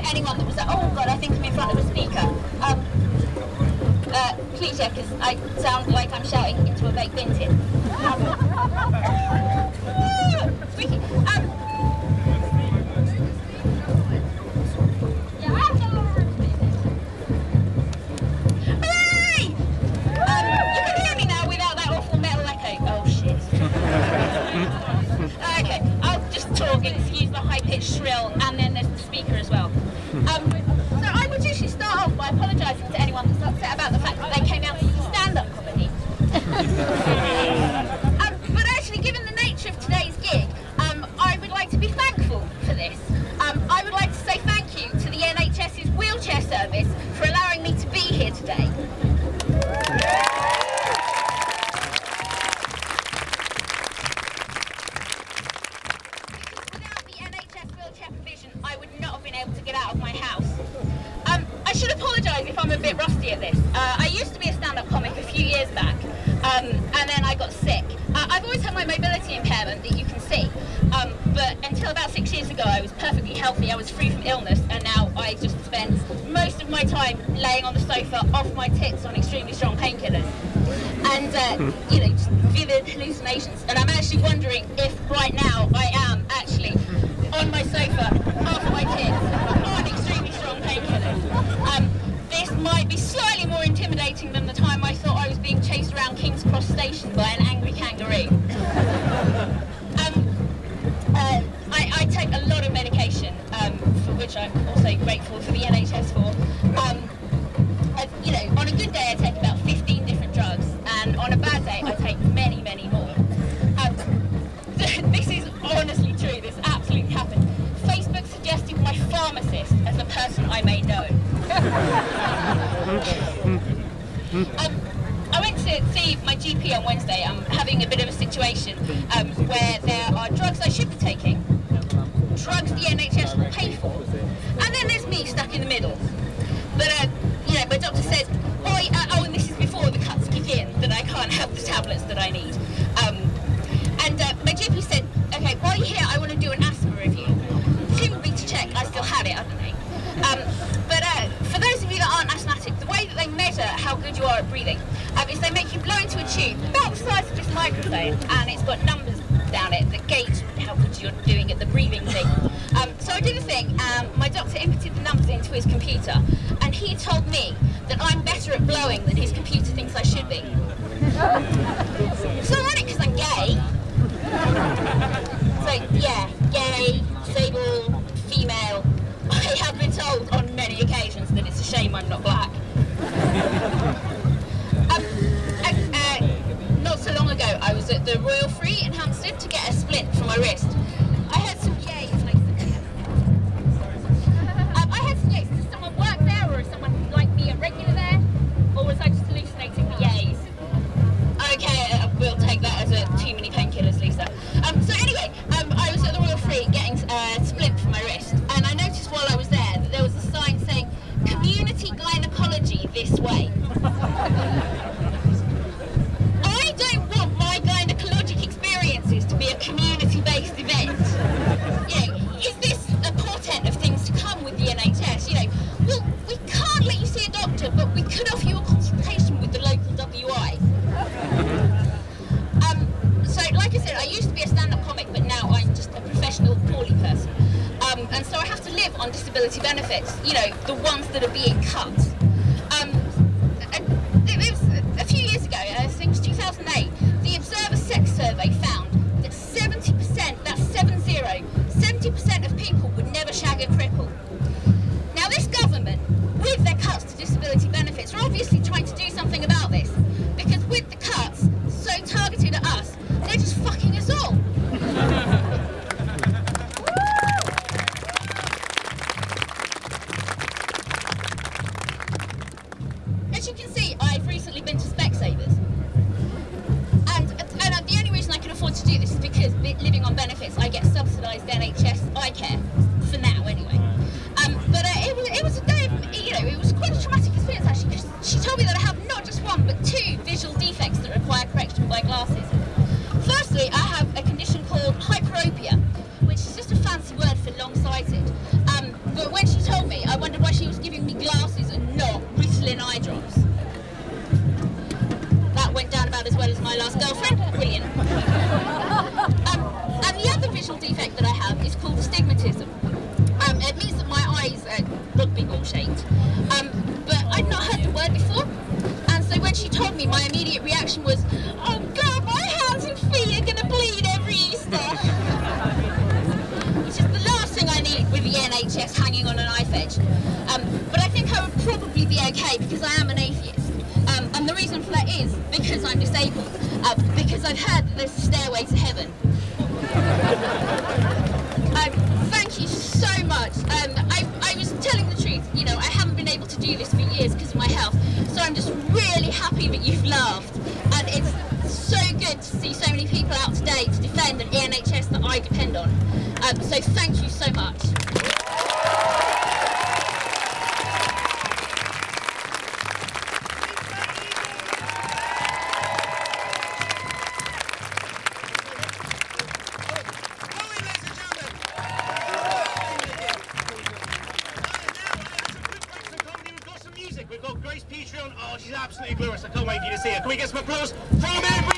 anyone that was like, oh God, I think I'm in front of a speaker. Please, yeah, because I sound like I'm shouting into a baked bin tin. Squeaky. Hooray! You can hear me now without that awful metal echo. Oh shit. Okay, I'll just talk and excuse the high-pitched shrill, and then there's the speaker as well. So I would usually start off by apologising to anyone that's upset about the fact that they came out to see stand-up comedy. But actually, given the nature of today's gig, I would like to be thankful for this. I would like to say thank you to the NHS's wheelchair service for allowing me to be here today. Without the NHS wheelchair provision, I would not have been able to get out of my house. I should apologise if I'm a bit rusty at this. I used to be a stand-up comic a few years back, and then I got sick. I've always had my mobility impairment that you can see, but until about 6 years ago I was perfectly healthy, I was free from illness, and now I just spend most of my time laying on the sofa off my tits on extremely strong painkillers. And, you know, just vivid hallucinations. And I'm actually wondering if right now I am actually on my sofa off my tits on extremely strong painkillers. This might be slightly more intimidating than the time I thought I was being chased around King's Cross Station by an angry kangaroo. I take a lot of medication, for which I'm also grateful for the NHS for. You know, on a good day I take about 15 different drugs, and on a bad day I take many, many more. This is honestly true, this absolutely happened. Facebook suggested my pharmacist as a person I may know. I went to see my GP on Wednesday. I'm having a bit of a situation where there are drugs I should be taking, drugs the NHS will pay for, and then there's me stuck in the middle. But you know, my doctor says, oh, and this is before the cuts kick in, that I can't have the tablets that I need. And my GP said, okay, while you're here, I want to do an asthma review. Presumably to check I still had it, I don't know. But for those of you that aren't asthmatic, the way that they measure how good you are at breathing is they make you blow into a tube about the size of this microphone, and it's got numbers down it that gauge how good you're doing at the breathing thing. So I did a thing, my doctor inputted the numbers into his computer, and he told me that I'm better at blowing than his computer thinks I should be. It's ironic because I'm gay. So yeah, gay, disabled, female. I have been told on many occasions that it's a shame I'm not black. Not so long ago, I was at the Royal Free in Hampstead to get a splint for my wrist. I heard some yays like I heard some yays. Does someone work there, or is someone like me a regular there? Or was I just hallucinating the yays? Okay, we'll take that as too many painkillers, Lisa. So anyway, I was at the Royal Free getting a splint for my wrist, and I noticed while I was there that there was a sign saying, "Community Gynecology this way." I don't want my gynecologic experiences to be a community-based event. You know, is this a portent of things to come with the NHS? You know, well, we can't let you see a doctor, but we could offer you a consultation with the local WI. So, like I said, I used to be a stand-up comic, but now I'm just a professional poorly person. And so I have to live on disability benefits, you know, the ones that are being cut. It was a few years ago, I think it was 2008, the Observer Sex Survey found that 70%, that's 70% of people would never shag a cripple. Now this government, with their cuts to disability benefits, are obviously trying to do something about this, because with the cuts so targeted at us, they're just fucking us all. As you can see, I've recently been to Specsavers. And the only reason I can afford to do this is because living on benefits, I get subsidised NHS eye care, for now anyway. immediate reaction was, oh God, my hands and feet are going to bleed every Easter. Which is the last thing I need with the NHS hanging on a knife edge. But I think I would probably be okay because I am an atheist. And the reason for that is because I'm disabled. Because I've heard that there's a stairway to heaven. Thank you so much. I was telling the truth, you know, I haven't been able to do this for years because of my health, so I'm just really happy that you've laughed, and it's so good to see so many people out today to defend an NHS that I depend on. So thank you so much. We've got Grace Petrie on. Oh, she's absolutely glorious. I can't wait for you to see her. Can we get some applause from everyone?